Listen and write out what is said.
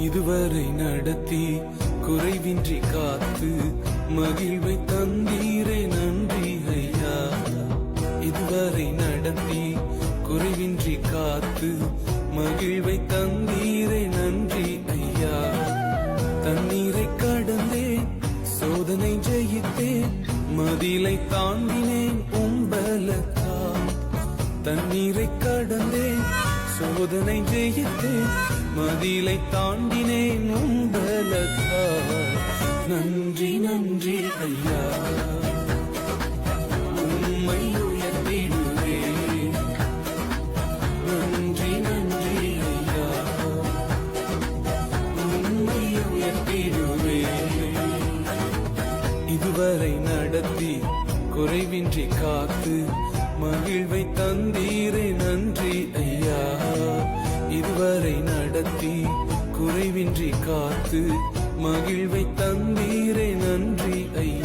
இதுவரை நடத்தி குறைவின்றி காத்து மகிழ்வை தந்தீரே நன்றி ஐயா. இதுவரை நடத்தி குறைவின்றி காத்து மகிழ்வை தந்தீரே நன்றி ஐயா. தண்ணீரை கடந்தேன், சோதனை ஜெயித்தேன், மதிலை தாண்டினேன் உம்பலத்தால். தண்ணீரை கடந்தேன், சோதனை ஜெயித்தேன், மதிலை தாண்டினேன் உம்பலத்தால். நன்றி நன்றி ஐயா, உம்மை உயர்த்திடுவேன். நன்றி நன்றி ஐயா, உம்மை உயர்த்திடுவேன். இதுவரை நடத்தி குறைவின்றி காத்து மகிழ்வை தந்தீரே நன்றி ஐயா. இதுவரை நடத்தி குறைவின்றி காத்து மகிழ்வை தந்தீரே நன்றி ஐயா.